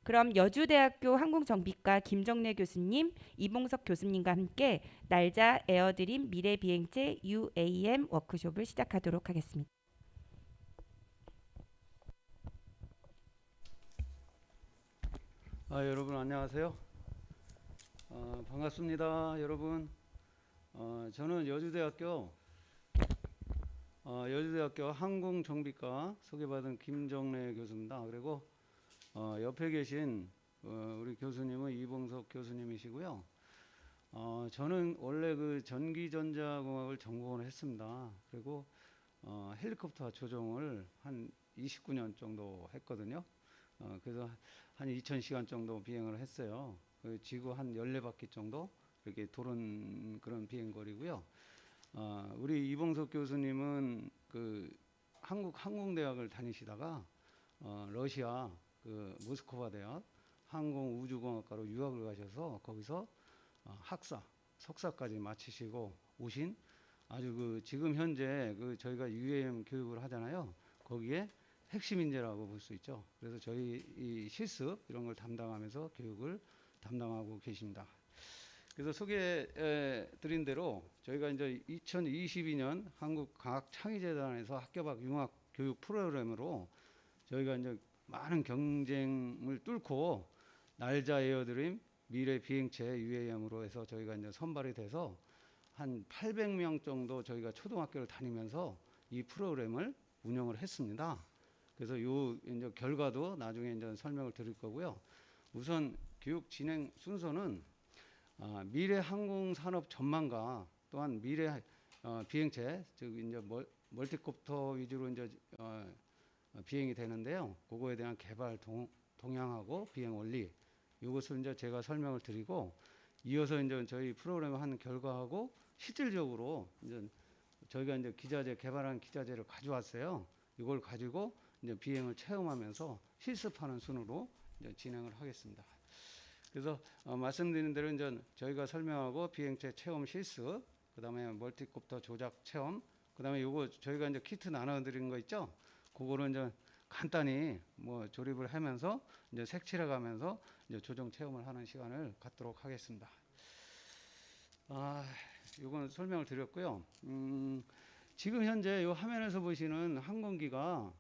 그럼 여주대학교 항공정비과 김정래 교수님, 이봉석 교수님과 함께 날자 에어드림 미래비행체 UAM 워크숍을 시작하도록 하겠습니다. 여러분 안녕하세요. 반갑습니다, 여러분. 저는 여주대학교 항공정비과 소개받은 김정래 교수입니다. 그리고 옆에 계신 우리 교수님은 이봉석 교수님이시고요. 저는 원래 그 전기전자공학을 전공을 했습니다. 그리고 헬리콥터 조종을 한 29년 정도 했거든요. 그래서 한 2000시간 정도 비행을 했어요. 그 지구 한 14바퀴 정도 이렇게 도는 그런 비행거리고요. 우리 이봉석 교수님은 그 한국 항공대학을 다니시다가 러시아 그 모스크바 대학 항공우주공학과로 유학을 가셔서 거기서 학사, 석사까지 마치시고 오신 아주 그 지금 현재 그 저희가 UAM 교육을 하잖아요. 거기에 핵심 인재라고 볼 수 있죠. 그래서 저희 이 실습 이런 걸 담당하면서 교육을 담당하고 계십니다. 그래서 소개해 드린 대로 저희가 이제 2022년 한국과학창의재단에서 학교밖 융합 교육 프로그램으로 저희가 이제 많은 경쟁을 뚫고 날자 에어드림 미래 비행체 UAM으로 해서 저희가 이제 선발이 돼서 한 800명 정도 저희가 초등학교를 다니면서 이 프로그램을 운영을 했습니다. 그래서 요 이제 결과도 나중에 이제 설명을 드릴 거고요. 우선 교육 진행 순서는 미래 항공 산업 전망과 또한 미래 비행체 즉 이제 멀티콥터 위주로 이제 비행이 되는데요. 그거에 대한 개발 동향하고 비행 원리 이것을 이제 제가 설명을 드리고 이어서 이제 저희 프로그램을 하는 결과하고 실질적으로 이제 저희가 이제 기자재 개발한 기자재를 가져왔어요. 이걸 가지고 이제 비행을 체험하면서 실습하는 순으로 이제 진행을 하겠습니다. 그래서 말씀드린 대로 이제 저희가 설명하고 비행체 체험 실습, 그다음에 멀티콥터 조작 체험, 그다음에 요거 저희가 이제 키트 나눠드린 거 있죠? 그거를 이제 간단히 뭐 조립을 하면서 이제 색칠해 가면서 이제 조정 체험을 하는 시간을 갖도록 하겠습니다. 요건 설명을 드렸고요. 지금 현재 이 화면에서 보시는 항공기가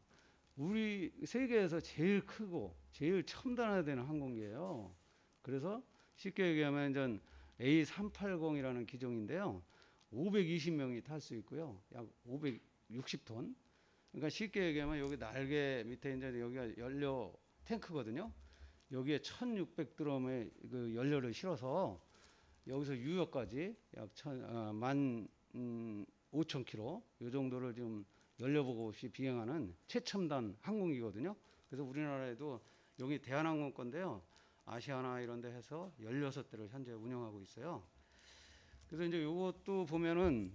우리 세계에서 제일 크고 제일 첨단화되는 항공기예요. 그래서 쉽게 얘기하면 전 A380이라는 기종인데요. 520명이 탈 수 있고요. 약 560톤. 그러니까 쉽게 얘기하면 여기 날개 밑에 이제 여기가 연료 탱크거든요. 여기에 1600드럼의 그 연료를 실어서 여기서 유역까지 약 15,000km 이 정도를 지금 연료보고 없이 비행하는 최첨단 항공기거든요. 그래서 우리나라에도 여기 대한항공 건데요. 아시아나 이런 데 해서 16대를 현재 운영하고 있어요. 그래서 이제 이것도 보면은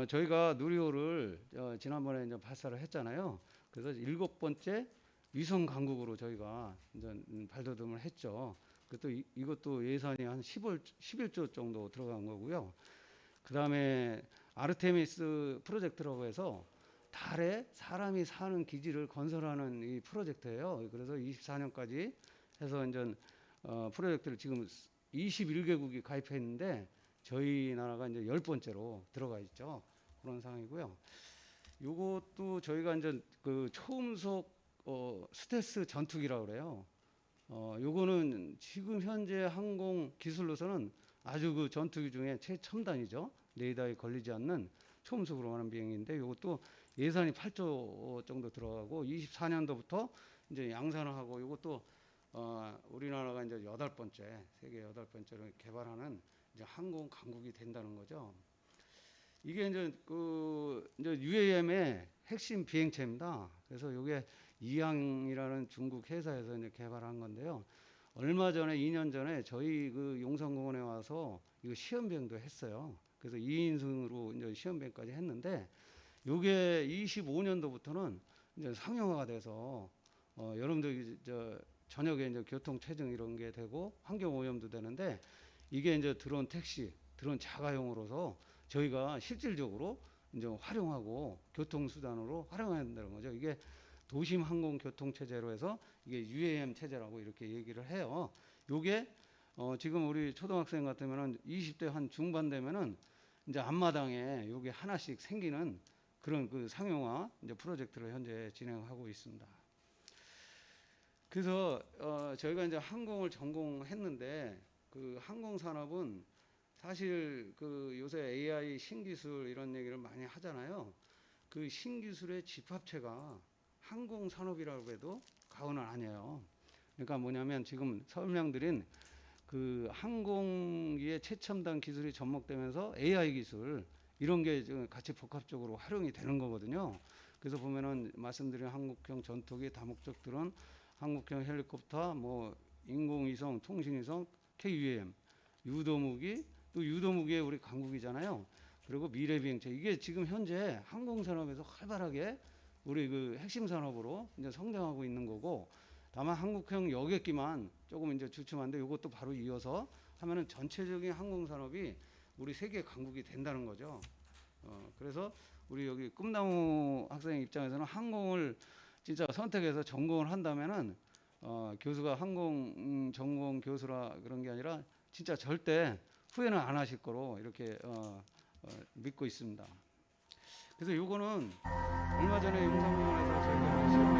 저희가 누리호를 지난번에 이제 발사를 했잖아요. 그래서 7번째 위성 강국으로 저희가 이제 발돋움을 했죠. 그것도 이것도 예산이 한 11조 정도 들어간 거고요. 그다음에 아르테미스 프로젝트라고 해서 달에 사람이 사는 기지를 건설하는 이 프로젝트예요. 그래서 24년까지 해서 이제 프로젝트를 지금 21개국이 가입했는데 저희 나라가 이제 10번째로 들어가 있죠. 그런 상황이고요. 요것도 저희가 이제 그 초음속 스텔스 전투기라고 그래요. 요거는 지금 현재 항공 기술로서는 아주 그 전투기 중에 최첨단이죠. 레이더에 걸리지 않는 초음속으로 하는 비행인데 이것도 예산이 8조 정도 들어가고 24년도부터 이제 양산을 하고 이것도 우리나라가 이제 8번째 세계 8번째로 개발하는 이제 항공 강국이 된다는 거죠. 이게 이제 UAM의 핵심 비행체입니다. 그래서 이게 이항이라는 중국 회사에서 이제 개발한 건데요. 얼마 전에 2년 전에 저희 그 용산공원에 와서 이거 시험 비행도 했어요. 그래서 2인승으로 이제 시험 비행까지 했는데 이게 25년도부터는 이제 상용화가 돼서 여러분들 저녁에 이제 교통 체증 이런 게 되고 환경 오염도 되는데 이게 이제 드론 택시, 드론 자가용으로서 저희가 실질적으로 이제 활용하고 교통수단으로 활용해야 된다는 거죠. 이게 도심 항공 교통 체제로 해서 이게 UAM 체제라고 이렇게 얘기를 해요. 요게 지금 우리 초등학생 같으면은 20대 한 중반 되면은 이제 앞마당에 요게 하나씩 생기는 그런 그 상용화 이제 프로젝트를 현재 진행하고 있습니다. 그래서 저희가 이제 항공을 전공했는데 그 항공 산업은 사실 그 요새 AI 신기술 이런 얘기를 많이 하잖아요. 그 신기술의 집합체가 항공 산업이라고 해도 과언은 아니에요. 그러니까 뭐냐면 지금 설명드린 그 항공기의 최첨단 기술이 접목되면서 AI 기술 이런 게 같이 복합적으로 활용이 되는 거거든요. 그래서 보면은 말씀드린 한국형 전투기, 다목적 드론, 한국형 헬리콥터, 뭐 인공위성, 통신위성, KUAM, 유도무기, 또 유도무기에 우리 강국이잖아요. 그리고 미래비행체 이게 지금 현재 항공산업에서 활발하게 우리 그 핵심 산업으로 이제 성장하고 있는 거고, 다만 한국형 여객기만 조금 이제 주춤한데 이것도 바로 이어서 하면은 전체적인 항공산업이 우리 세계 강국이 된다는 거죠. 그래서 우리 여기 꿈나무 학생 입장에서는 항공을 진짜 선택해서 전공을 한다면은 교수가 항공 전공 교수라 그런 게 아니라 진짜 절대 후회는 안 하실 거로 이렇게 믿고 있습니다. 그래서 요거는 얼마 전에 용산공원에서 저희가 실무에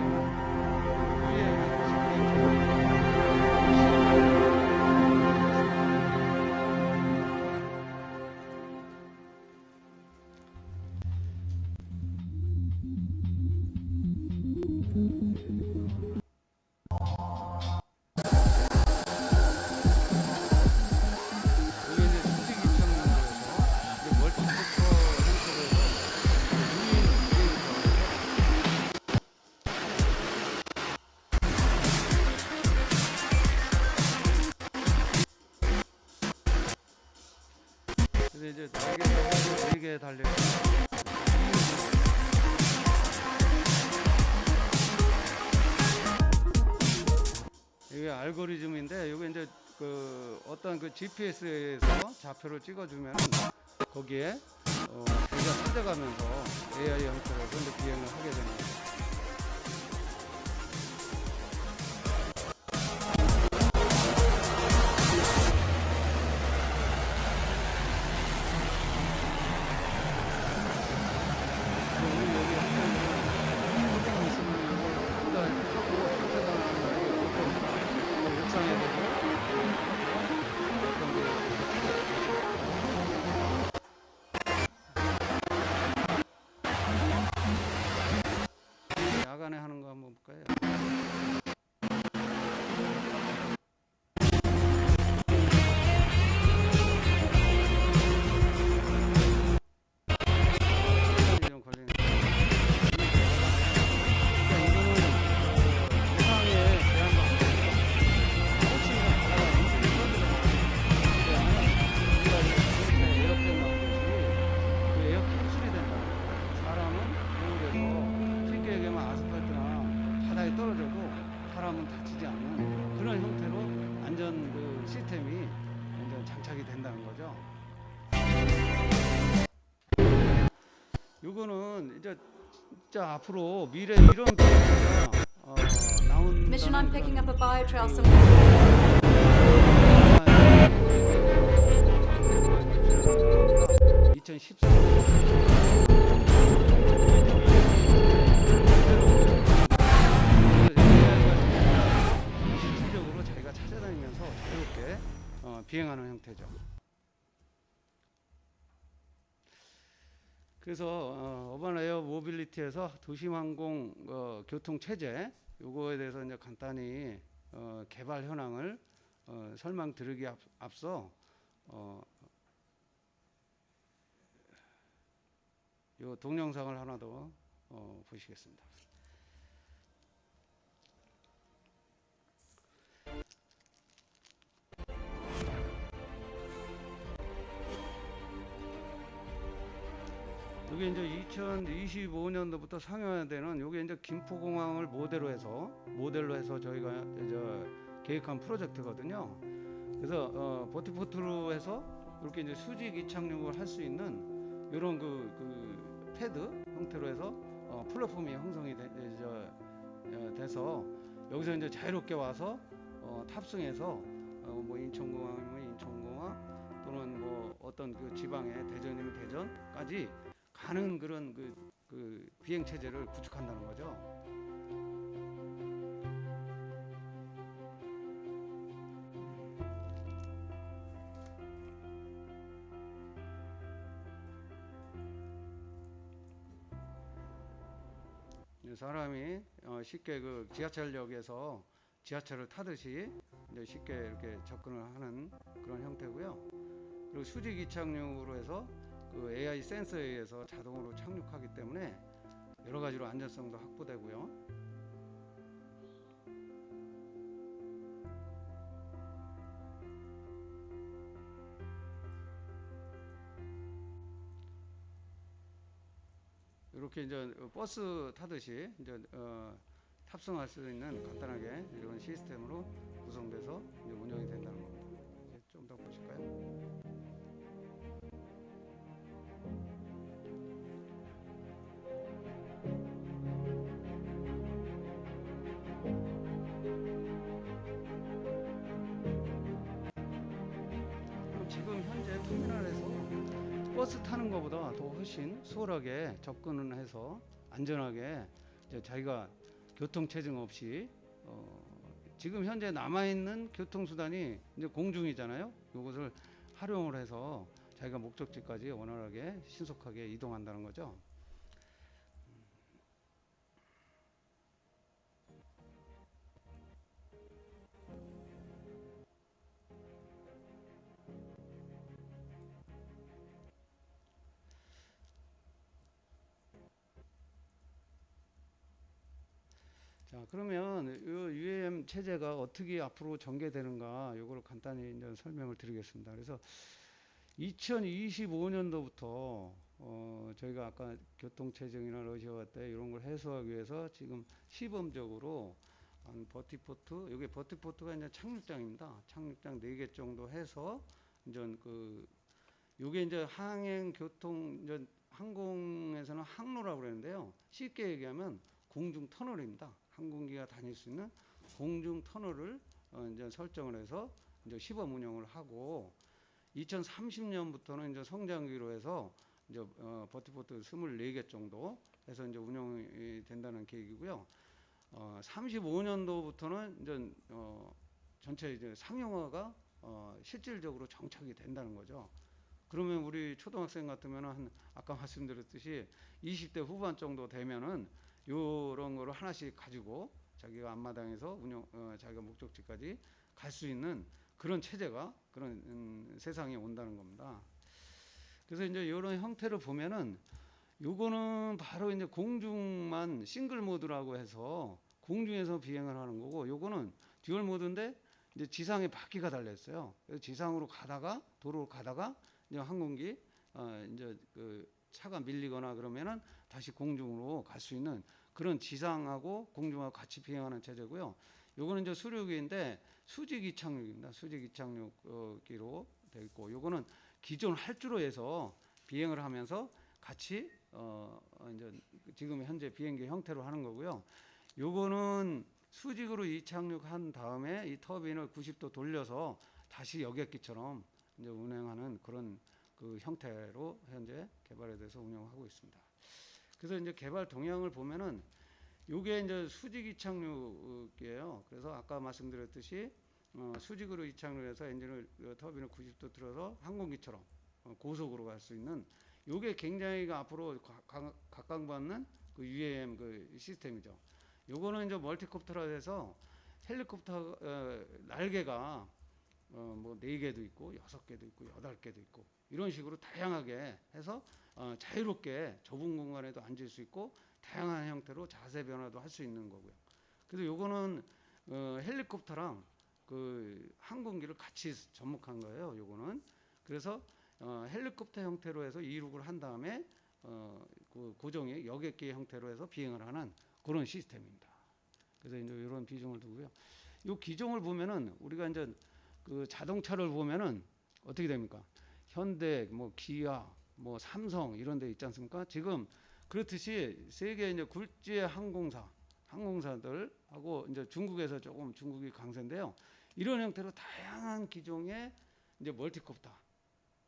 이게 이제 수직 입창용으로서 이제 멀티포커 형태로 해서 유인 그래서 이제 날개가 4개 달려 있고 이게 알고리즘인데 이게 이제 그 어떤 그 GPS에서 좌표를 찍어주면 거기에 자기가 찾아가면서 AI 형태로 해서 비행을 하게 되는 거예요. 야간에 하는 거 한번 볼까요? 시간이 좀 걸리네. 이거는 세상에 대한 거 아니에요. 호칭이랑 바다가 인생이 떨어지잖아요. 우리가 에어plane 나오듯이 그 에어 캡슐이 된다. 사람은 공을 해서 쉽게 얘기하면 아스팔트나 바다에 떨어져도 사람은 다치지 않는 그런 형태로 안전 그 시스템이 이제 장착이 된다는 거죠. 요거는 이제 진짜 앞으로 미래 이런 기회가 Mission, I'm 나온다는 picking up 그런 a biotrail somewhere. 2014실질적으로 자기가 찾아다니면서 자유롭게 비행하는 형태죠. 그래서 어반 에어 모빌리티에서 도심항공 교통 체제 요거에 대해서 이제 간단히 개발 현황을 설명드리기 앞서 요 동영상을 하나 더 보시겠습니다. 이게 이제 2025년도부터 상용화되는 요게 이제 김포공항을 모델로 해서 저희가 이제 계획한 프로젝트거든요. 그래서 버티포트로 해서 이렇게 이제 수직 이착륙을 할 수 있는 이런 그 패드 형태로 해서 플랫폼이 형성이 돼서 여기서 이제 자유롭게 와서 탑승해서 뭐 인천공항이면 인천공항 또는 뭐 어떤 그 지방의 대전이면 대전까지 가는 그런 그 비행 체제를 구축한다는 거죠. 사람이 쉽게 그 지하철역에서 지하철을 타듯이 이제 쉽게 이렇게 접근을 하는 그런 형태고요. 그리고 수직 이착륙으로 해서 그 AI 센서에 의해서 자동으로 착륙하기 때문에 여러 가지로 안전성도 확보되고요. 이렇게 이제 버스 타듯이 이제 탑승할 수 있는 간단하게 이런 시스템으로 구성돼서 이제 운영이 된다는 겁니다. 이제 좀 더 보실까요? 그럼 지금 현재 터미널에서 버스 타는 것보다 더 훨씬 수월하게 접근을 해서 안전하게 이제 자기가 교통체증 없이 지금 현재 남아있는 교통수단이 이제 공중이잖아요. 이것을 활용을 해서 자기가 목적지까지 원활하게 신속하게 이동한다는 거죠. 자, 그러면 이 UAM 체제가 어떻게 앞으로 전개되는가 이걸 간단히 이제 설명을 드리겠습니다. 그래서 2025년도부터 저희가 아까 교통체증이나 러시아 때 이런 걸 해소하기 위해서 지금 시범적으로 한 버티포트, 이게 버티포트가 이제 착륙장입니다. 착륙장 4개 정도 해서 이제 요게 이제 항행 교통 이제 항공에서는 항로라고 그러는데요. 쉽게 얘기하면 공중 터널입니다. 항공기가 다닐 수 있는 공중 터널을 이제 설정을 해서 이제 시범 운영을 하고 2030년부터는 이제 성장기로 해서 이제 버티포트 24개 정도 해서 이제 운영이 된다는 계획이고요. 35년도부터는 이제 전체 이제 상용화가 실질적으로 정착이 된다는 거죠. 그러면 우리 초등학생 같으면 한 아까 말씀드렸듯이 20대 후반 정도 되면은 요런 거를 하나씩 가지고 자기가 앞마당에서 자기가 목적지까지 갈 수 있는 그런 체제가 그런 세상에 온다는 겁니다. 그래서 이제 이런 형태를 보면은 요거는 바로 이제 공중만 싱글 모드라고 해서 공중에서 비행을 하는 거고 요거는 듀얼 모드인데 이제 지상에 바퀴가 달려 있어요. 그래서 지상으로 가다가 도로를 가다가 이제 항공기 이제 그 차가 밀리거나 그러면은 다시 공중으로 갈 수 있는 그런 지상하고 공중하고 같이 비행하는 체제고요. 요거는 이제 수륙기인데 수직 이착륙입니다. 수직 이착륙기로 되어 있고 요거는 기존 활주로 해서 비행을 하면서 같이 이제 지금 현재 비행기 형태로 하는 거고요. 요거는 수직으로 이착륙한 다음에 이 터빈을 90도 돌려서 다시 여객기처럼 이제 운행하는 그런 그 형태로 현재 개발에 대해서 운영하고 있습니다. 그래서 이제 개발 동향을 보면은 요게 이제 수직 이착륙이에요. 그래서 아까 말씀드렸듯이 수직으로 이착륙해서 엔진을 터빈을 90도 틀어서 항공기처럼 고속으로 갈 수 있는 요게 굉장히 앞으로 각광받는 그 UAM 그 시스템이죠. 요거는 이제 멀티콥터라 해서 헬리콥터 날개가 뭐 4개도 있고 6개도 있고 8개도 있고 이런 식으로 다양하게 해서 자유롭게 좁은 공간에도 앉을 수 있고 다양한 형태로 자세 변화도 할 수 있는 거고요. 그래서 요거는 헬리콥터랑 그 항공기를 같이 접목한 거예요. 요거는 그래서 헬리콥터 형태로 해서 이륙을 한 다음에 그 고정의 여객기 형태로 해서 비행을 하는 그런 시스템입니다. 그래서 이제 이런 비중을 두고요. 요 기종을 보면은 우리가 이제 그 자동차를 보면은 어떻게 됩니까? 현대, 뭐 기아, 뭐 삼성 이런 데 있지 않습니까? 지금 그렇듯이 세계 이제 굴지의 항공사 항공사들하고 이제 중국에서 조금 중국이 강세인데요. 이런 형태로 다양한 기종의 이제 멀티콥터,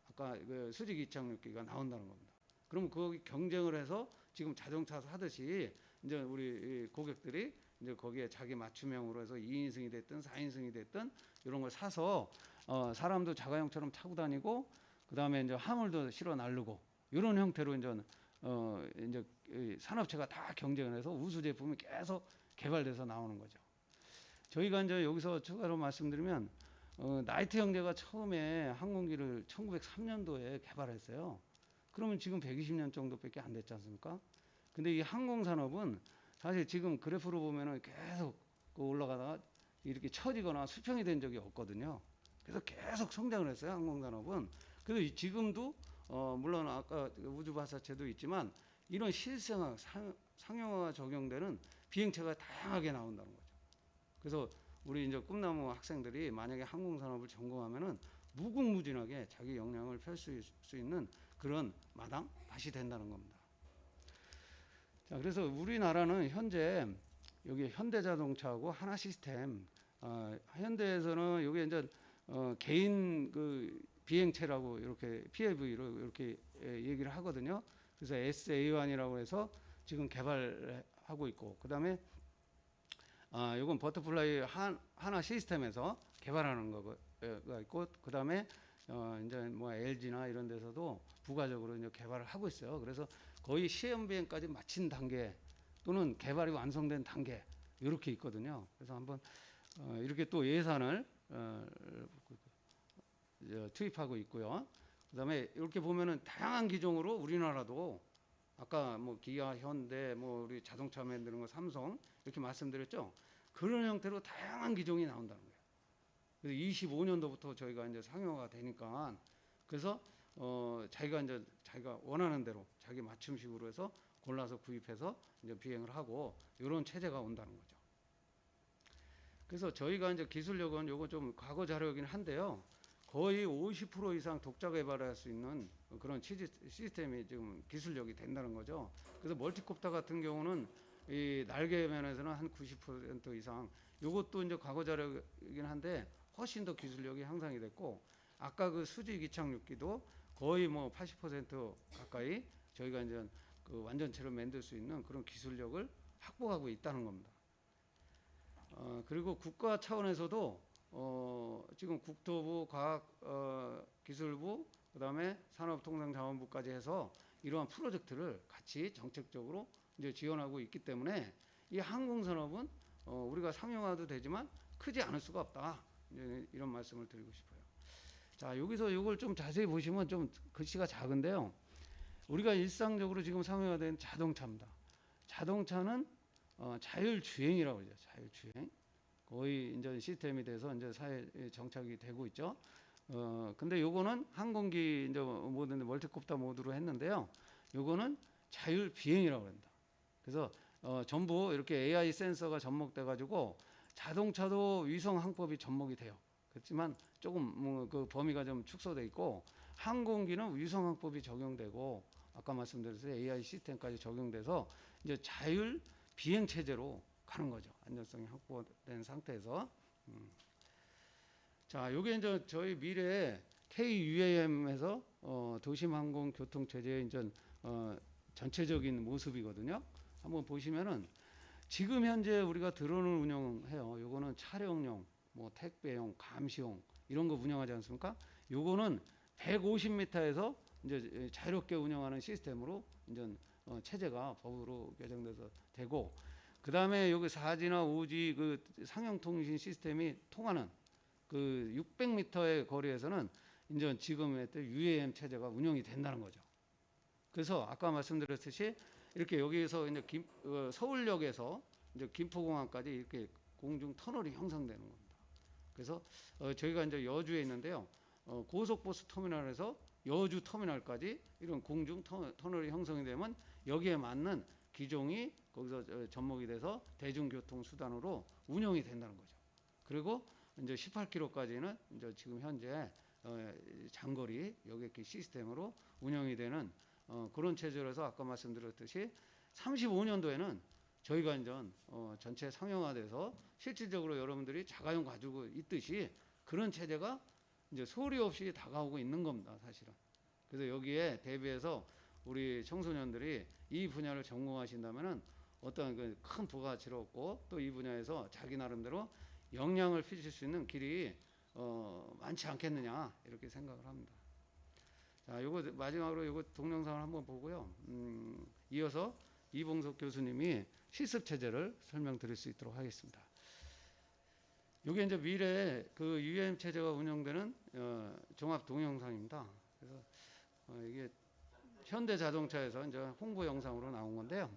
아까 그 수직 이착륙기가 나온다는 겁니다. 그러면 거기 경쟁을 해서 지금 자동차 하듯이 이제 우리 고객들이 이제 거기에 자기 맞춤형으로 해서 2인승이 됐든 4인승이 됐든 이런 걸 사서 사람도 자가용처럼 타고 다니고 그다음에 이제 화물도 실어 나르고 이런 형태로 이제 이 산업체가 다 경쟁을 해서 우수 제품이 계속 개발돼서 나오는 거죠. 저희가 이제 여기서 추가로 말씀드리면 나이트 형제가 처음에 항공기를 1903년도에 개발했어요. 그러면 지금 120년 정도밖에 안 됐지 않습니까? 근데 이 항공산업은 사실 지금 그래프로 보면은 계속 올라가다가 이렇게 처지거나 수평이 된 적이 없거든요. 그래서 계속 성장을 했어요, 항공산업은. 그래서 지금도 물론 아까 우주발사체도 있지만 이런 실생활, 상용화가 적용되는 비행체가 다양하게 나온다는 거죠. 그래서 우리 이제 꿈나무 학생들이 만약에 항공산업을 전공하면은 무궁무진하게 자기 역량을 펼 수 있는 그런 마당 밭이 된다는 겁니다. 자, 그래서 우리나라는 현재 여기 현대자동차하고 하나시스템, 현대에서는 여기 이제 개인 그 비행체라고 이렇게 PAV로 이렇게 얘기를 하거든요. 그래서 SA1이라고 해서 지금 개발하고 있고, 그다음에 이건 버터플라이 하나 시스템에서 개발하는 거가 있고, 그다음에 이제 뭐 LG나 이런 데서도 부가적으로 이제 개발을 하고 있어요. 그래서 거의 시험 비행까지 마친 단계 또는 개발이 완성된 단계 이렇게 있거든요. 그래서 한번 이렇게 또 예산을 투입하고 있고요. 그다음에 이렇게 보면은 다양한 기종으로 우리나라도 아까 뭐 기아, 현대, 뭐 우리 자동차 만드는 거 삼성 이렇게 말씀드렸죠. 그런 형태로 다양한 기종이 나온다는 거예요. 그래서 25년도부터 저희가 이제 상용화가 되니까 그래서 자기가 원하는 대로 자기 맞춤식으로 해서 골라서 구입해서 이제 비행을 하고 이런 체제가 온다는 거죠. 그래서 저희가 이제 기술력은 요거 좀 과거 자료이긴 한데요. 거의 50% 이상 독자 개발할 수 있는 그런 시스템이 지금 기술력이 된다는 거죠. 그래서 멀티콥터 같은 경우는 이 날개 면에서는 한 90% 이상, 요것도 이제 과거 자료이긴 한데 훨씬 더 기술력이 향상이 됐고, 아까 그 수직 이착륙기도 거의 뭐 80% 가까이 저희가 이제 그 완전체로 만들 수 있는 그런 기술력을 확보하고 있다는 겁니다. 그리고 국가 차원에서도 지금 국토부, 과학기술부, 그다음에 산업통상자원부까지 해서 이러한 프로젝트를 같이 정책적으로 이제 지원하고 있기 때문에 이 항공산업은 우리가 상용화도 되지만 크지 않을 수가 없다. 이런 말씀을 드리고 싶어요. 자, 여기서 이걸 좀 자세히 보시면 좀 글씨가 작은데요. 우리가 일상적으로 지금 상용화된 자동차입니다. 자동차는 자율주행이라고 그러죠. 자율주행. 거의 이제 시스템이 돼서 이제 사회에 정착이 되고 있죠. 근데 요거는 항공기 이제 모든 멀티콥터 모드로 했는데요. 요거는 자율 비행이라고 합니다. 그래서 전부 이렇게 AI 센서가 접목돼 가지고 자동차도 위성 항법이 접목이 돼요. 그렇지만 조금 뭐 그 범위가 좀 축소돼 있고, 항공기는 위성 항법이 적용되고 아까 말씀드렸듯이 AI 시스템까지 적용돼서 이제 자율 비행 체제로 가는 거죠. 안전성이 확보된 상태에서. 자, 요게 이제 저희 미래에 KUAM에서 도심항공교통 체제의 이제 전체적인 모습이거든요. 한번 보시면은 지금 현재 우리가 드론을 운영해요. 요거는 촬영용, 뭐 택배용, 감시용 이런 거 운영하지 않습니까? 요거는 150m에서 이제 자유롭게 운영하는 시스템으로 이제 체제가 법으로 개정돼서 되고, 그 다음에 여기 4G나 5G 그 상용통신 시스템이 통하는 그 600m의 거리에서는 이제 지금의 UAM 체제가 운영이 된다는 거죠. 그래서 아까 말씀드렸듯이 이렇게 여기에서 이제 서울역에서 이제 김포공항까지 이렇게 공중 터널이 형성되는 겁니다. 그래서 저희가 이제 여주에 있는데요. 고속버스 터미널에서 여주 터미널까지 이런 공중 터널이 형성이 되면 여기에 맞는 기종이 거기서 접목이 돼서 대중교통 수단으로 운영이 된다는 거죠. 그리고 이제 18km까지는 이제 지금 현재 장거리 여객기 시스템으로 운영이 되는 그런 체제로서 아까 말씀드렸듯이 35년도에는 저희가 이제 전체 상용화돼서 실질적으로 여러분들이 자가용 가지고 있듯이 그런 체제가 이제 소리 없이 다가오고 있는 겁니다, 사실은. 그래서 여기에 대비해서 우리 청소년들이 이 분야를 전공하신다면은 어떤 그 큰 부가가치를 얻고 또 이 분야에서 자기 나름대로 영향을 끼칠 수 있는 길이 많지 않겠느냐 이렇게 생각을 합니다. 자, 요거 마지막으로 요거 동영상을 한번 보고요. 이어서 이봉석 교수님이 실습 체제를 설명드릴 수 있도록 하겠습니다. 요게 이제 미래 그 UAM 체제가 운영되는 종합 동영상입니다. 그래서 이게 현대 자동차에서 이제 홍보 영상으로 나온 건데요.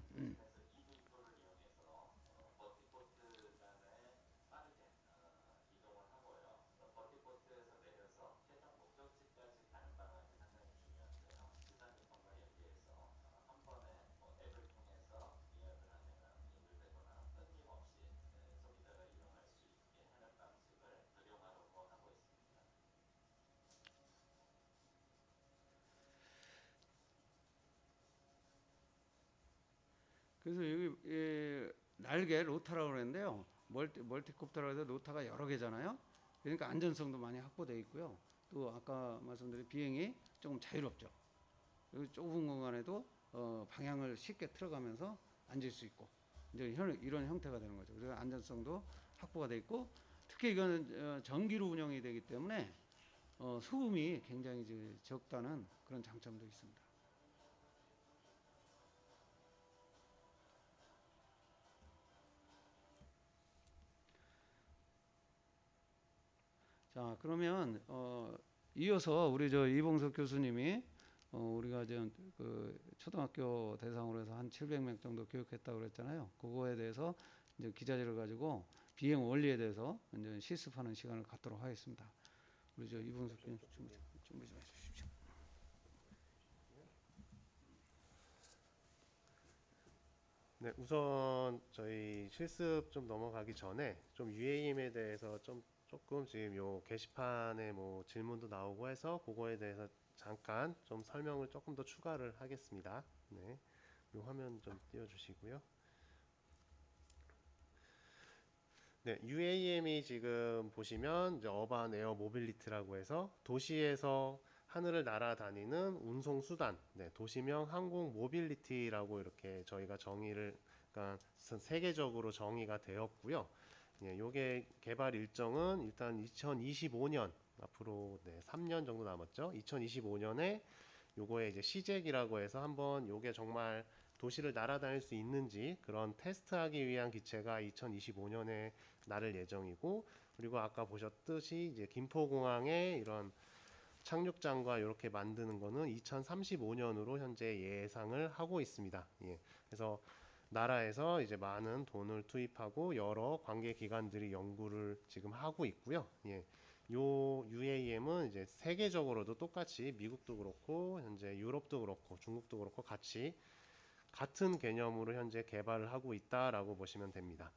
그래서 여기 날개 로타라고 그러는데요. 멀티콥터라고 해서 로타가 여러 개잖아요. 그러니까 안전성도 많이 확보되어 있고요. 또 아까 말씀드린 비행이 조금 자유롭죠. 그리고 좁은 공간에도 방향을 쉽게 틀어가면서 앉을 수 있고 이제 이런 형태가 되는 거죠. 그래서 안전성도 확보가 되어 있고 특히 이거는 전기로 운영이 되기 때문에 소음이 굉장히 이제 적다는 그런 장점도 있습니다. 자, 그러면 이어서 우리 저 이봉석 교수님이 우리가 이제 그 초등학교 대상으로 해서 한 700명 정도 교육했다고 그랬잖아요. 그거에 대해서 이제 기자재를 가지고 비행 원리에 대해서 이제 실습하는 시간을 갖도록 하겠습니다. 우리 저 이봉석 교수님 준비 좀 해주십시오. 네, 우선 저희 실습 좀 넘어가기 전에 좀 UAM에 대해서 조금 지금 요 게시판에 뭐 질문도 나오고 해서 그거에 대해서 잠깐 좀 설명을 조금 더 추가를 하겠습니다. 네, 요 화면 좀 띄워주시고요. 네, UAM이 지금 보시면 이제 어반 에어 모빌리티라고 해서 도시에서 하늘을 날아다니는 운송 수단, 네, 도시명 항공 모빌리티라고 이렇게 저희가 정의를, 그러니까 세계적으로 정의가 되었고요. 예, 요게 개발 일정은 일단 2025년 앞으로 3년 정도 남았죠. 2025년에 요거에 이제 시잭이라고 해서 한번 요게 정말 도시를 날아다닐 수 있는지 그런 테스트하기 위한 기체가 2025년에 나를 예정이고, 그리고 아까 보셨듯이 이제 김포공항에 이런 착륙장과 이렇게 만드는 거는 2035년으로 현재 예상을 하고 있습니다. 예. 그래서 나라에서 이제 많은 돈을 투입하고 여러 관계 기관들이 연구를 지금 하고 있고요. 예. 요 UAM은 이제 세계적으로도 똑같이 미국도 그렇고 현재 유럽도 그렇고 중국도 그렇고 같은 개념으로 현재 개발을 하고 있다라고 보시면 됩니다.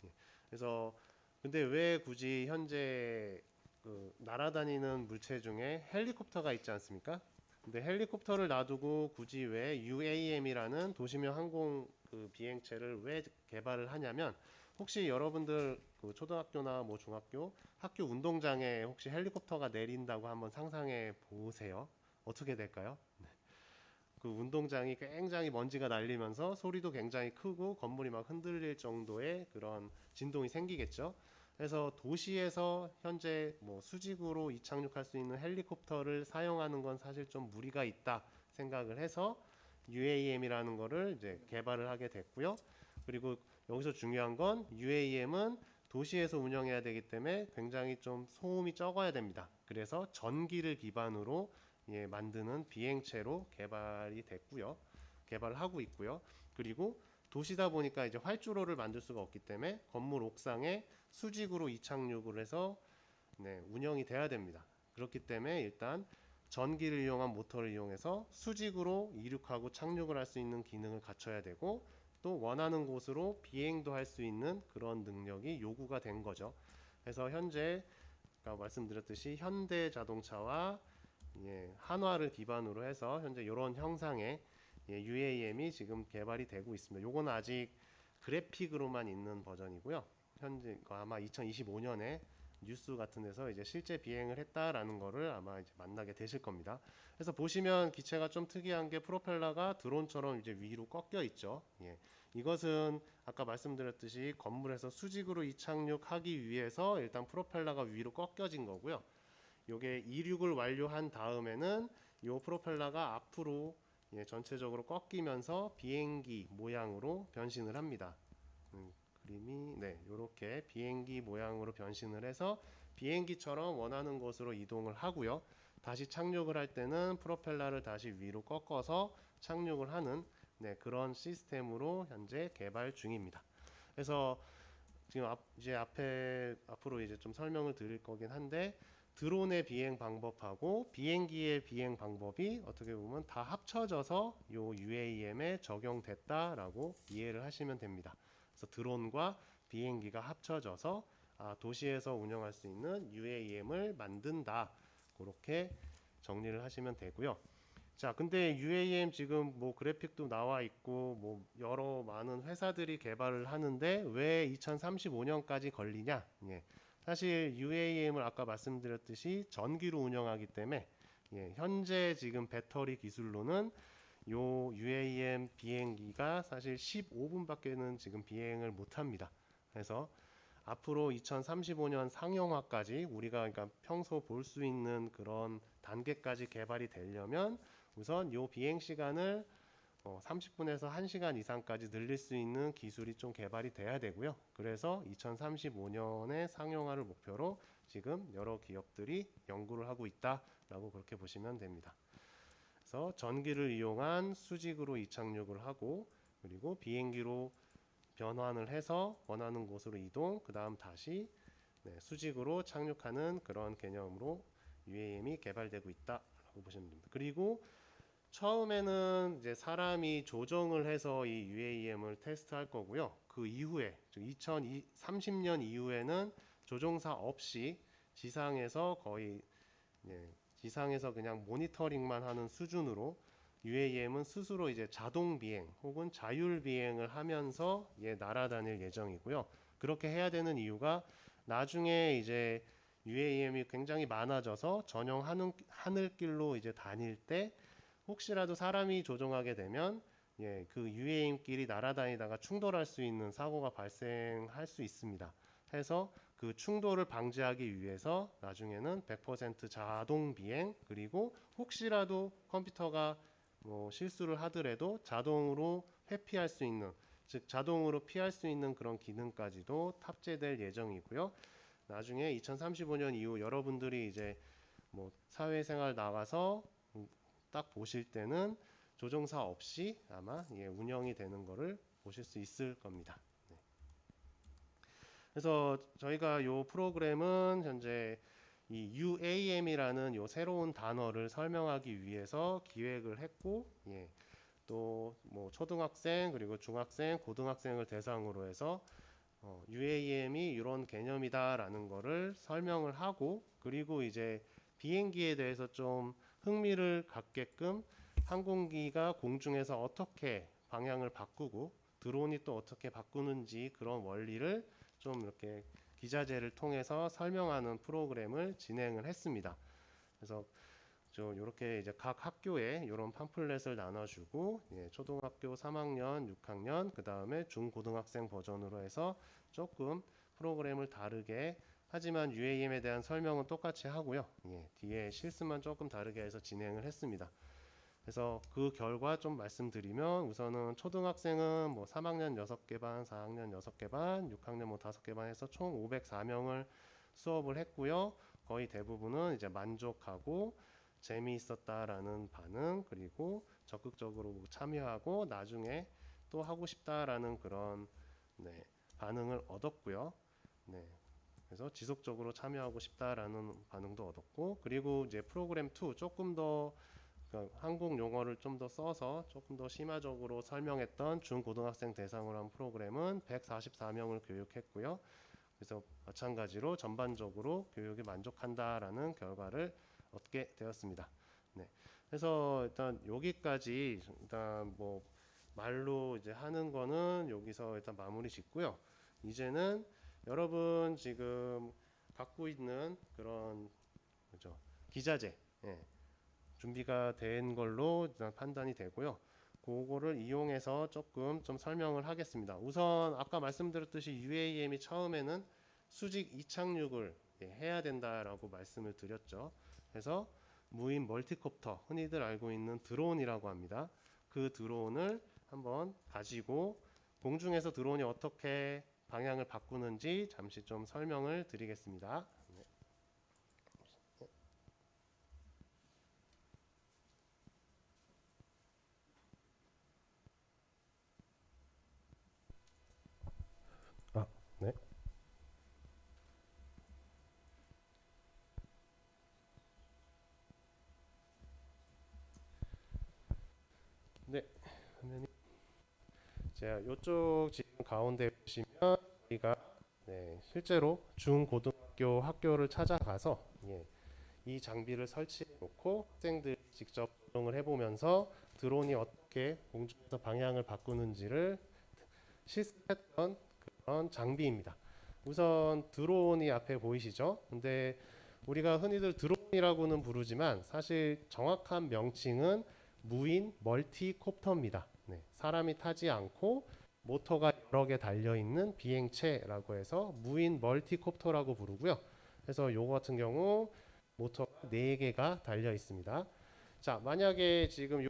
예. 그래서 근데 왜 굳이 현재 그 날아다니는 물체 중에 헬리콥터가 있지 않습니까? 근데 헬리콥터를 놔두고 굳이 왜 UAM이라는 도시명 항공 그 비행체를 왜 개발을 하냐면, 혹시 여러분들 그 초등학교나 뭐 중학교 학교 운동장에 혹시 헬리콥터가 내린다고 한번 상상해 보세요. 어떻게 될까요? 그 운동장이 굉장히 먼지가 날리면서 소리도 굉장히 크고 건물이 막 흔들릴 정도의 그런 진동이 생기겠죠. 그래서 도시에서 현재 뭐 수직으로 이착륙할 수 있는 헬리콥터를 사용하는 건 사실 좀 무리가 있다 생각을 해서 UAM이라는 거를 이제 개발을 하게 됐고요. 그리고 여기서 중요한 건 UAM은 도시에서 운영해야 되기 때문에 굉장히 좀 소음이 적어야 됩니다. 그래서 전기를 기반으로 만드는 비행체로 개발이 됐고요. 개발을 하고 있고요. 그리고 도시다 보니까 이제 활주로를 만들 수가 없기 때문에 건물 옥상에 수직으로 이착륙을 해서 운영이 돼야 됩니다. 그렇기 때문에 일단 전기를 이용한 모터를 이용해서 수직으로 이륙하고 착륙을 할 수 있는 기능을 갖춰야 되고, 또 원하는 곳으로 비행도 할 수 있는 그런 능력이 요구가 된 거죠. 그래서 현재 아까 말씀드렸듯이 현대 자동차와 한화를 기반으로 해서 현재 이런 형상의 UAM이 지금 개발이 되고 있습니다. 요거는 아직 그래픽으로만 있는 버전이고요. 현재 아마 2025년에 뉴스 같은 데서 이제 실제 비행을 했다라는 거를 아마 이제 만나게 되실 겁니다. 그래서 보시면 기체가 좀 특이한 게 프로펠러가 드론처럼 이제 위로 꺾여 있죠. 예. 이것은 아까 말씀드렸듯이 건물에서 수직으로 이착륙하기 위해서 일단 프로펠러가 위로 꺾여진 거고요. 요게 이륙을 완료한 다음에는 요 프로펠러가 앞으로 전체적으로 꺾이면서 비행기 모양으로 변신을 합니다. 그림이 이렇게 비행기 모양으로 변신을 해서 비행기처럼 원하는 곳으로 이동을 하고요. 다시 착륙을 할 때는 프로펠러를 다시 위로 꺾어서 착륙을 하는 그런 시스템으로 현재 개발 중입니다. 그래서 지금 이제 앞으로 이제 좀 설명을 드릴 거긴 한데 드론의 비행 방법하고 비행기의 비행 방법이 어떻게 보면 다 합쳐져서 요 UAM에 적용됐다라고 이해를 하시면 됩니다. 그래서 드론과 비행기가 합쳐져서 도시에서 운영할 수 있는 UAM을 만든다. 그렇게 정리를 하시면 되고요. 자, 근데 UAM 지금 뭐 그래픽도 나와 있고 뭐 여러 많은 회사들이 개발을 하는데 왜 2035년까지 걸리냐? 예. 사실 UAM을 아까 말씀드렸듯이 전기로 운영하기 때문에 현재 지금 배터리 기술로는 요 UAM 비행기가 사실 15분밖에는 지금 비행을 못 합니다. 그래서 앞으로 2035년 상용화까지 우리가 그러니까 평소 볼 수 있는 그런 단계까지 개발이 되려면 우선 요 비행 시간을 30분에서 1시간 이상까지 늘릴 수 있는 기술이 좀 개발이 돼야 되고요. 그래서 2035년에 상용화를 목표로 지금 여러 기업들이 연구를 하고 있다라고 그렇게 보시면 됩니다. 그래서 전기를 이용한 수직으로 이착륙을 하고 그리고 비행기로 변환을 해서 원하는 곳으로 이동, 그 다음 다시 수직으로 착륙하는 그런 개념으로 UAM이 개발되고 있다라고 보시면 됩니다. 그리고 처음에는 이제 사람이 조정을 해서 이 UAM을 테스트할 거고요. 그 이후에 2030년 이후에는 조종사 없이 지상에서 거의 지상에서 그냥 모니터링만 하는 수준으로 UAM은 스스로 이제 자동 비행 혹은 자율 비행을 하면서 날아다닐 예정이고요. 그렇게 해야 되는 이유가 나중에 이제 UAM이 굉장히 많아져서 전용 하늘길로 이제 다닐 때 혹시라도 사람이 조종하게 되면 그 UAM끼리 날아다니다가 충돌할 수 있는 사고가 발생할 수 있습니다. 해서 그 충돌을 방지하기 위해서 나중에는 100% 자동 비행 그리고 혹시라도 컴퓨터가 실수를 하더라도 자동으로 회피할 수 있는 즉 자동으로 피할 수 있는 그런 기능까지도 탑재될 예정이고요. 나중에 2035년 이후 여러분들이 이제 사회생활 나가서 딱 보실 때는 조종사 없이 아마 운영이 되는 거를 보실 수 있을 겁니다. 그래서 저희가 요 프로그램은 현재 이 UAM이라는 요 새로운 단어를 설명하기 위해서 기획을 했고 또 초등학생 그리고 중학생, 고등학생을 대상으로 해서 UAM이 이런 개념이다라는 거를 설명을 하고 그리고 이제 비행기에 대해서 좀 흥미를 갖게끔 항공기가 공중에서 어떻게 방향을 바꾸고 드론이 또 어떻게 바꾸는지 그런 원리를 좀 이렇게 기자재를 통해서 설명하는 프로그램을 진행을 했습니다. 그래서 이렇게 이제 각 학교에 이런 팜플렛을 나눠주고 초등학교 3학년, 6학년, 그 다음에 중고등학생 버전으로 해서 조금 프로그램을 다르게 하지만 UAM에 대한 설명은 똑같이 하고요. 뒤에 실습만 조금 다르게 해서 진행을 했습니다. 그래서 그 결과 좀 말씀드리면 우선은 초등학생은 3학년 6개 반, 4학년 6개 반, 6학년 5개 반 해서 총 504명을 수업을 했고요. 거의 대부분은 이제 만족하고 재미있었다라는 반응 그리고 적극적으로 참여하고 나중에 또 하고 싶다라는 그런 반응을 얻었고요. 그래서 지속적으로 참여하고 싶다라는 반응도 얻었고 그리고 이제 프로그램 2 조금 더 한국 용어를 좀 더 써서 조금 더 심화적으로 설명했던 중고등학생 대상으로 한 프로그램은 144명을 교육했고요. 그래서 마찬가지로 전반적으로 교육에 만족한다라는 결과를 얻게 되었습니다. 그래서 일단 여기까지 일단 말로 이제 하는 거는 여기서 일단 마무리 짓고요. 이제는 여러분 지금 갖고 있는 그런 그죠? 기자재 준비가 된 걸로 일단 판단이 되고요. 그거를 이용해서 조금 좀 설명을 하겠습니다. 우선 아까 말씀드렸듯이 UAM이 처음에는 수직 이착륙을 해야 된다라고 말씀을 드렸죠. 그래서 무인 멀티콥터, 흔히들 알고 있는 드론이라고 합니다. 그 드론을 한번 가지고 공중에서 드론이 어떻게 방향을 바꾸는지 잠시 좀 설명을 드리겠습니다. 네. 네. 화면이 자, 요쪽 지금 가운데 보시면 우리가 실제로 중고등학교 학교를 찾아가서 이 장비를 설치해 놓고 학생들이 직접 조정을 해보면서 드론이 어떻게 공중에서 방향을 바꾸는지를 실습했던 그런 장비입니다. 우선 드론이 앞에 보이시죠? 근데 우리가 흔히들 드론이라고는 부르지만 사실 정확한 명칭은 무인 멀티콥터입니다. 사람이 타지 않고 모터가 여러 개 달려 있는 비행체라고 해서 무인 멀티콥터라고 부르고요. 그래서 요거 같은 경우 모터가 4개가 달려 있습니다. 자, 만약에 지금 요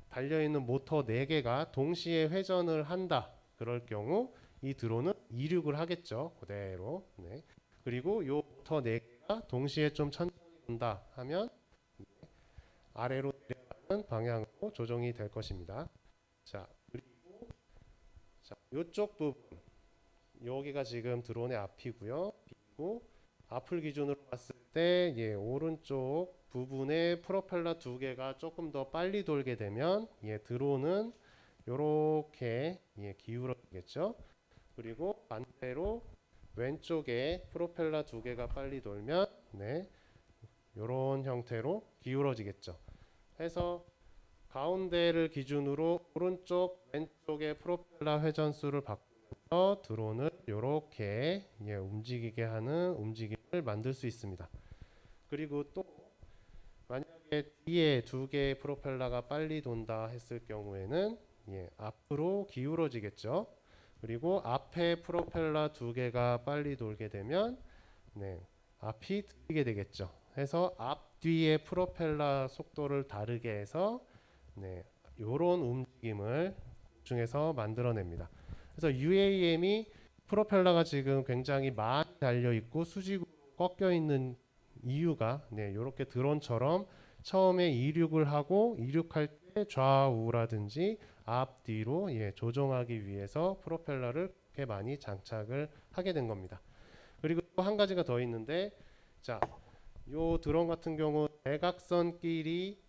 달려 있는 모터 4개가 동시에 회전을 한다. 그럴 경우 이 드론은 이륙을 하겠죠. 그대로. 그리고 요 모터 4개가 동시에 좀 천천히 온다 하면 아래로 내려가는 방향으로 조정이 될 것입니다. 자, 그리고 이쪽 부분 여기가 지금 드론의 앞이고요. 그리고 앞을 기준으로 봤을 때 오른쪽 부분에 프로펠러 2개가 조금 더 빨리 돌게 되면 드론은 이렇게 기울어지겠죠. 그리고 반대로 왼쪽에 프로펠러 2개가 빨리 돌면 이런 형태로 기울어지겠죠. 해서 가운데를 기준으로 오른쪽 왼쪽의 프로펠러 회전수를 바꾸면서 드론을 이렇게 움직이게 하는 움직임을 만들 수 있습니다. 그리고 또 만약에 뒤에 2개의 프로펠러가 빨리 돈다 했을 경우에는 앞으로 기울어지겠죠. 그리고 앞에 프로펠러 2개가 빨리 돌게 되면 앞이 들리게 되겠죠. 해서 앞뒤의 프로펠러 속도를 다르게 해서 요런 움직임을 중에서 만들어냅니다. 그래서 UAM이 프로펠러가 지금 굉장히 많이 달려 있고 수직으로 꺾여 있는 이유가 이렇게 드론처럼 처음에 이륙을 하고 이륙할 때 좌우라든지 앞뒤로 조정하기 위해서 프로펠러를 그렇게 많이 장착을 하게 된 겁니다. 그리고 또 한 가지가 더 있는데, 자, 요 드론 같은 경우 대각선끼리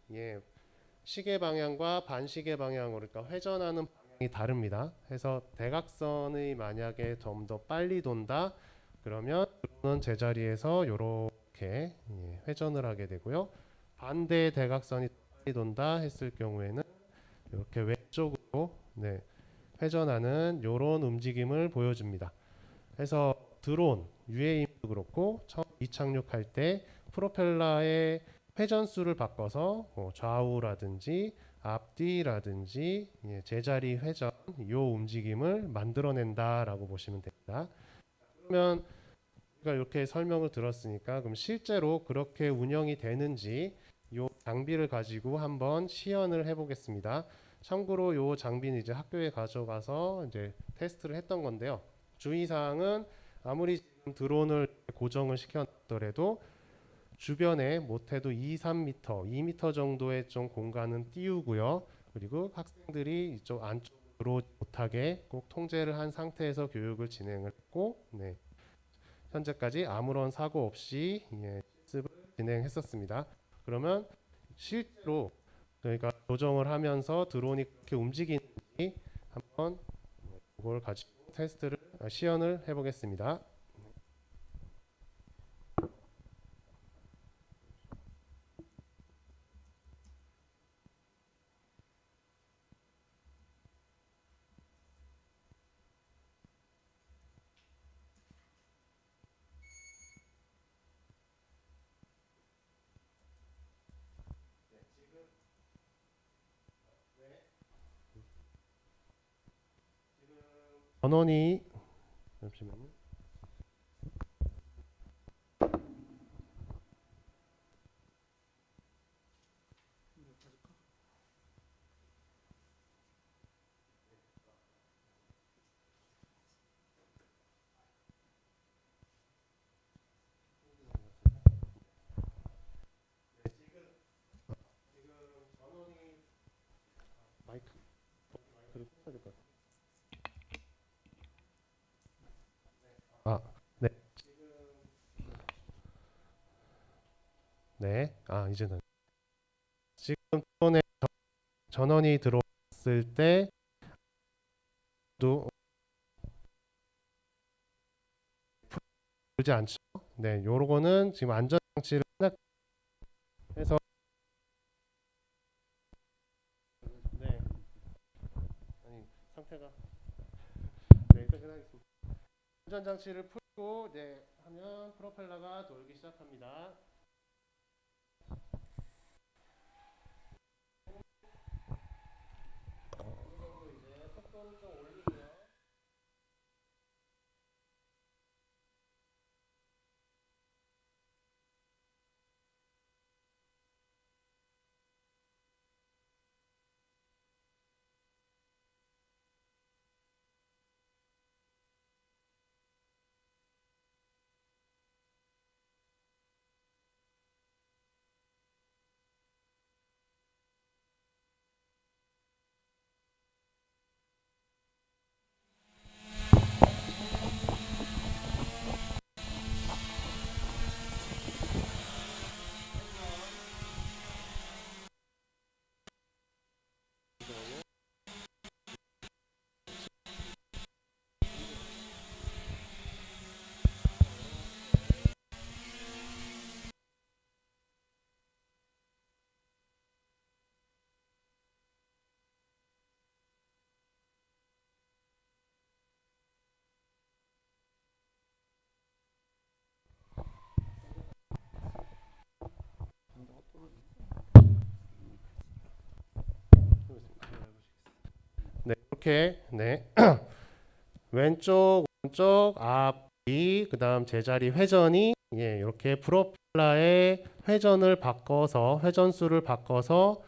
시계 방향과 반시계 방향으로 그러니까 회전하는 방향이 다릅니다. 해서 대각선이 만약에 좀 더 빨리 돈다 그러면 드론은 제자리에서 이렇게 회전을 하게 되고요. 반대 대각선이 빨리 돈다 했을 경우에는 이렇게 왼쪽으로 회전하는 이런 움직임을 보여줍니다. 그래서 드론 UAM도 그렇고 처음 이착륙할 때 프로펠러의 회전수를 바꿔서 좌우라든지 앞뒤라든지 제자리 회전 이 움직임을 만들어낸다라고 보시면 됩니다. 그러면 우리가 이렇게 설명을 들었으니까 그럼 실제로 그렇게 운영이 되는지 이 장비를 가지고 한번 시연을 해보겠습니다. 참고로 이 장비는 이제 학교에 가져가서 이제 테스트를 했던 건데요. 주의사항은 아무리 지금 드론을 고정을 시켰더라도 주변에 못해도 2m, 2m 정도의 좀 공간은 띄우고요. 그리고 학생들이 이쪽 안쪽으로 들어오지 못하게 꼭 통제를 한 상태에서 교육을 진행을 했고, 현재까지 아무런 사고 없이 실습을 진행했었습니다. 그러면 실제로 저희가 조정을 하면서 드론이 그렇게 움직이는지 한번 그걸 가지고 테스트를 시연을 해보겠습니다. 전원이 잠시만요. 마이크를 켜야 될 것 같아요. 아, 네. 네. 아, 이제는 지금 전에 전원이 들어왔을 때도 풀지 않죠. 네, 요거는 지금 안전 장치를 해서 네. 아니, 상태가 네, 일단 끝나겠습니다. 안전 장치를 풀고 네, 하면 프로펠러가 돌기 시작합니다. 그리고 이제 속도를 좀 올리고요. 네, 이렇게 네. 왼쪽 오른쪽 앞뒤 그다음 제자리 회전이 예, 이렇게 프로펠러의 회전을 바꿔서 회전수를 바꿔서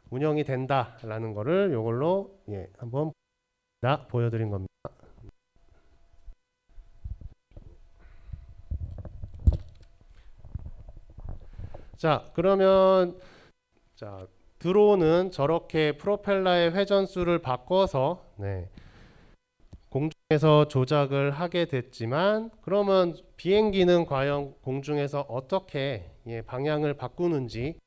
운영이 된다라는 거를 이걸로 예, 한번 보여드린 겁니다. 자, 그러면 자, 드론은 저렇게 프로펠러의 회전수를 바꿔서 네, 공중에서 조작을 하게 됐지만 그러면 비행기는 과연 공중에서 어떻게 예, 방향을 바꾸는지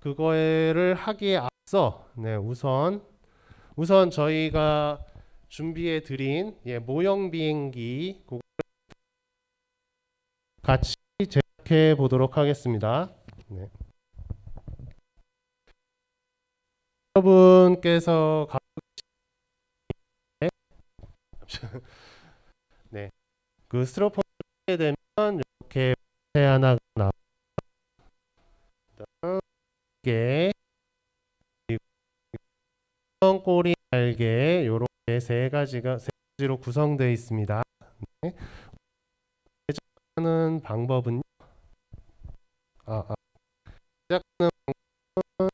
그거를 하기에 앞서 네, 우선 저희가 준비해 드린 예, 모형 비행기 그걸 같이 제작해 보도록 하겠습니다. 네. 여러분께서 네, 그 스티로폼을 하게 되면 이렇게 본체 하나가 나오고 이게 꼬리 날개 이렇게 세 가지로 구성되어 있습니다. 네. 제작하는 방법은 제작하는 방법은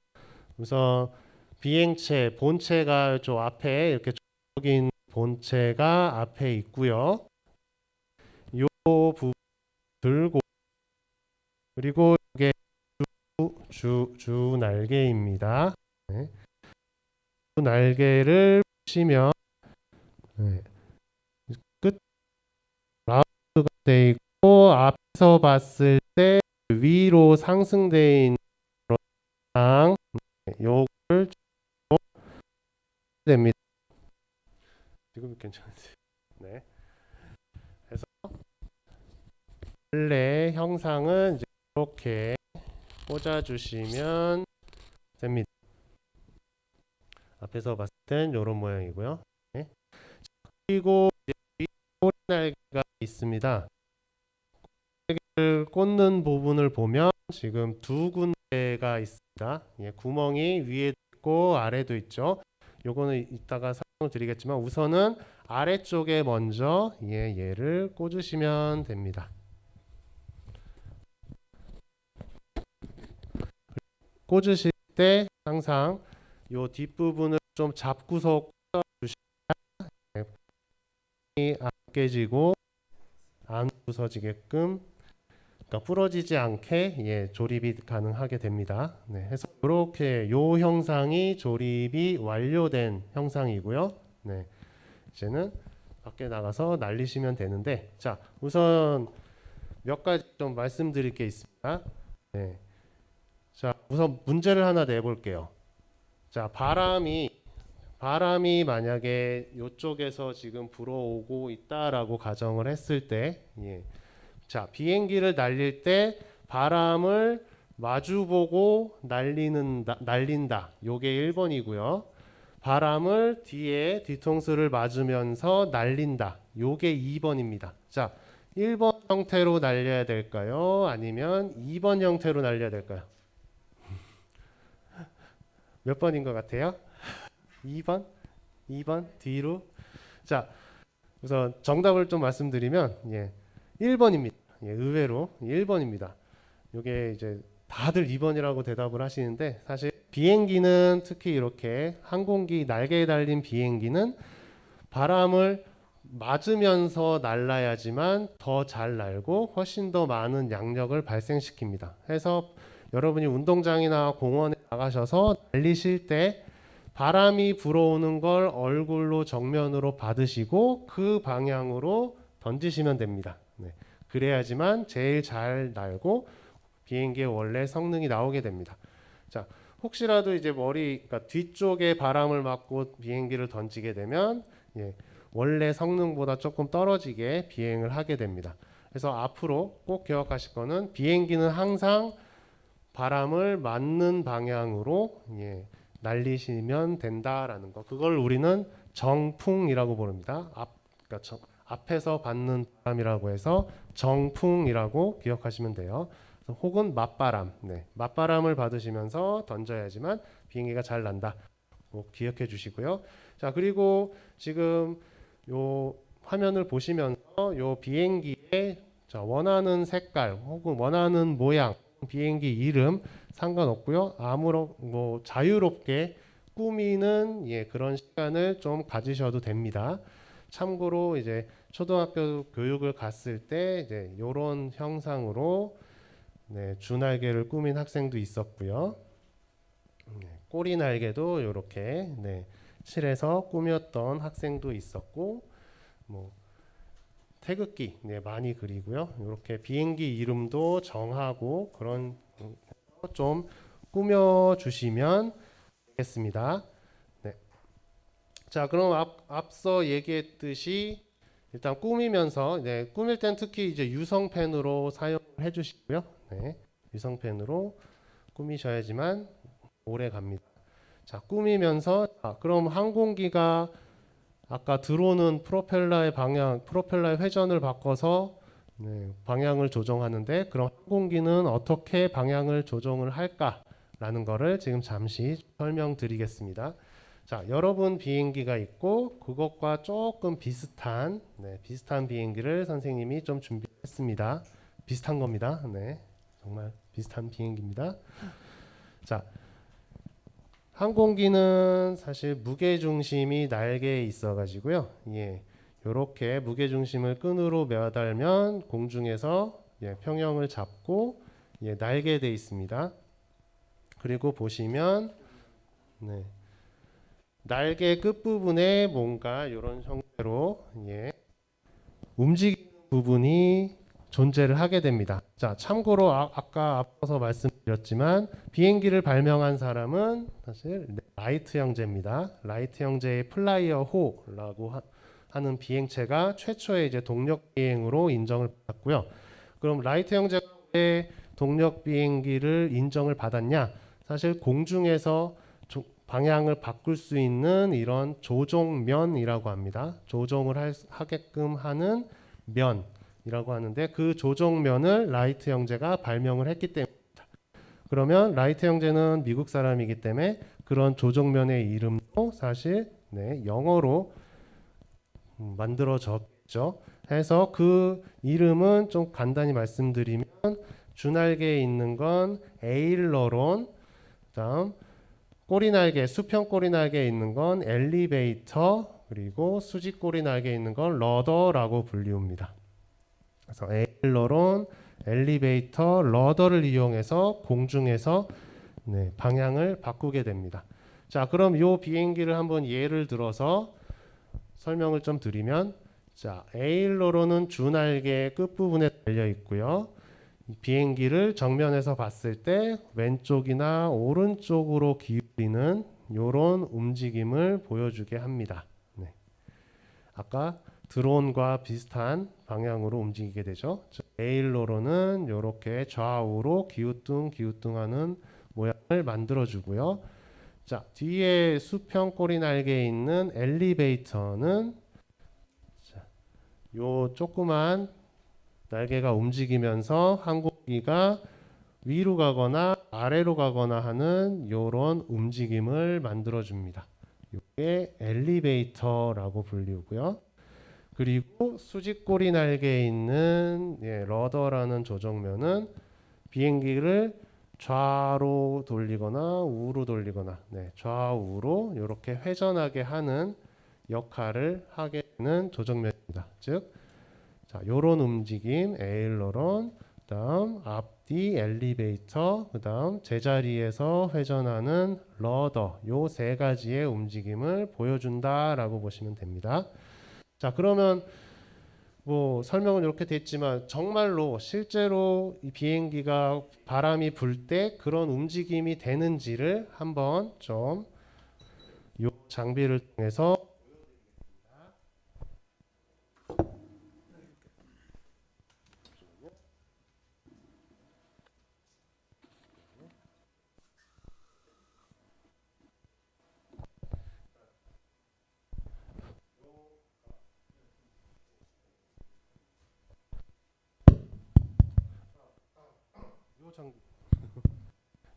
우선 비행체 본체가 저 앞에 이렇게 적인 본체가 앞에 있고요. 요 부분 들고 그리고 이게 주 날개입니다. 네. 주 날개를 보시면 네. 끝 라운드가 돼 있고 앞에서 봤을 때 위로 상승돼 있는 상 요걸 됩니다. 지금 괜찮으세요? 네. 그래서 원래 형상은 이제 이렇게 꽂아주시면 됩니다. 앞에서 봤을 땐 이런 모양이고요. 네. 그리고 이제 꼬리 날개가 있습니다. 날개를 꽂는 부분을 보면 지금 두 군데가 있습니다. 예, 구멍이 위에도 있고 아래도 있죠. 요거는 이따가 설명을 드리겠지만 우선은 아래쪽에 먼저 얘를 꽂으시면 됩니다. 꽂으실 때 항상 요 뒷부분을 좀 잡고서 꽂아주시면 안 깨지고 안 부서지게끔, 그러니까 부러지지 않게 조립이 가능하게 됩니다. 네, 해서 이렇게 요 형상이 조립이 완료된 형상이고요. 네, 이제는 밖에 나가서 날리시면 되는데, 자, 우선 몇 가지 좀 말씀드릴 게 있습니다. 네, 자, 우선 문제를 하나 내볼게요. 자, 바람이 만약에 이쪽에서 지금 불어오고 있다라고 가정을 했을 때, 자, 비행기를 날릴 때 바람을 마주보고 날린다. 요게 1번이고요. 바람을 뒤통수를 맞으면서 날린다. 요게 2번입니다. 자, 1번 형태로 날려야 될까요? 아니면 2번 형태로 날려야 될까요? 몇 번인 것 같아요? 2번? 2번? 뒤로? 자, 우선 정답을 좀 말씀드리면 1번입니다. 의외로 1번입니다. 이게 이제 다들 2번이라고 대답을 하시는데, 사실 비행기는 특히 이렇게 항공기 날개에 달린 비행기는 바람을 맞으면서 날아야지만 더 잘 날고 훨씬 더 많은 양력을 발생시킵니다. 해서 여러분이 운동장이나 공원에 나가셔서 날리실 때 바람이 불어오는 걸 얼굴로 정면으로 받으시고 그 방향으로 던지시면 됩니다. 네. 그래야지만 제일 잘 날고 비행기의 원래 성능이 나오게 됩니다. 자, 혹시라도 이제 그러니까 뒤쪽에 바람을 맞고 비행기를 던지게 되면 원래 성능보다 조금 떨어지게 비행을 하게 됩니다. 그래서 앞으로 꼭 기억하실 거는 비행기는 항상 바람을 맞는 방향으로 날리시면 된다라는 거. 그걸 우리는 정풍이라고 부릅니다. 그러니까 앞에서 받는 바람이라고 해서 정풍이라고 기억하시면 돼요. 혹은 맞바람, 맞바람을 받으시면서 던져야지만 비행기가 잘 난다. 꼭 기억해 주시고요. 자, 그리고 지금 요 화면을 보시면서 요 비행기의 원하는 색깔 혹은 원하는 모양, 비행기 이름 상관없고요. 아무런 자유롭게 꾸미는 그런 시간을 좀 가지셔도 됩니다. 참고로 이제 초등학교 교육을 갔을 때 이제 요런 형상으로 주날개를 꾸민 학생도 있었고요. 꼬리 날개도 이렇게 칠해서 꾸몄던 학생도 있었고, 태극기 많이 그리고요. 이렇게 비행기 이름도 정하고 그런 좀 꾸며 주시면 되겠습니다. 네. 자, 그럼 앞서 얘기했듯이 일단 꾸미면서 꾸밀 땐 특히 이제 유성펜으로 사용해 주시고요. 유성펜으로 꾸미셔야지만 오래 갑니다. 자, 꾸미면서 그럼 항공기가 아까 들어오는 프로펠러의 회전을 바꿔서 방향을 조정하는데, 그럼 항공기는 어떻게 방향을 조정을 할까라는 거를 지금 잠시 설명드리겠습니다. 자, 여러분 비행기가 있고 그것과 조금 비슷한 비행기를 선생님이 좀 준비했습니다. 비슷한 겁니다. 정말 비슷한 비행기입니다. 자, 항공기는 사실 무게중심이 날개에 있어가지고요. 이렇게 무게중심을 끈으로 매달면 공중에서 평형을 잡고 날게 돼 있습니다. 그리고 보시면 날개 끝부분에 뭔가 이런 형태로 움직이는 부분이 존재를 하게 됩니다. 자, 참고로 아까 앞서서 말씀드렸지만 비행기를 발명한 사람은 사실 라이트 형제입니다. 라이트 형제의 플라이어 호라고 하는 비행체가 최초의 이제 동력 비행으로 인정을 받았고요. 그럼 라이트 형제가 왜 동력 비행기를 인정을 받았냐? 사실 공중에서 방향을 바꿀 수 있는 이런 조종면이라고 합니다. 조종을 하게끔 하는 면이라고 하는데, 그 조종면을 라이트 형제가 발명을 했기 때문입니다. 그러면 라이트 형제는 미국 사람이기 때문에 그런 조종면의 이름도 사실 영어로 만들어졌죠. 해서 그 이름은 좀 간단히 말씀드리면 주날개에 있는 건 에일러론, 그다음 꼬리날개, 수평 꼬리날개에 있는 건 엘리베이터, 그리고 수직 꼬리날개에 있는 건 러더라고 불리웁니다. 그래서 에일러론, 엘리베이터, 러더를 이용해서 공중에서 방향을 바꾸게 됩니다. 자, 그럼 이 비행기를 한번 예를 들어서 설명을 좀 드리면, 자, 에일러론은 주날개 끝부분에 달려 있고요. 이 비행기를 정면에서 봤을 때 왼쪽이나 오른쪽으로 기울이는 이런 움직임을 보여주게 합니다. 네. 아까 드론과 비슷한 방향으로 움직이게 되죠. 에일러론은 이렇게 좌우로 기우뚱기우뚱하는 모양을 만들어주고요. 자, 뒤에 수평 꼬리 날개에 있는 엘리베이터는 요 조그만 날개가 움직이면서 항공기가 위로 가거나 아래로 가거나 하는 이런 움직임을 만들어 줍니다. 이게 엘리베이터라고 불리고요. 그리고 수직꼬리 날개에 있는 러더라는 조정면은 비행기를 좌로 돌리거나 우로 돌리거나 좌우로 이렇게 회전하게 하는 역할을 하게 되는 조정면입니다. 즉, 자, 요런 움직임 에일러론, 그다음 앞뒤 엘리베이터, 그다음 제자리에서 회전하는 러더, 요 세 가지의 움직임을 보여준다라고 보시면 됩니다. 자, 그러면 뭐 설명은 이렇게 됐지만 정말로 실제로 이 비행기가 바람이 불 때 그런 움직임이 되는지를 한번 좀 요 장비를 통해서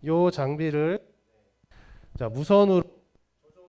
요 장비를 자, 무선으로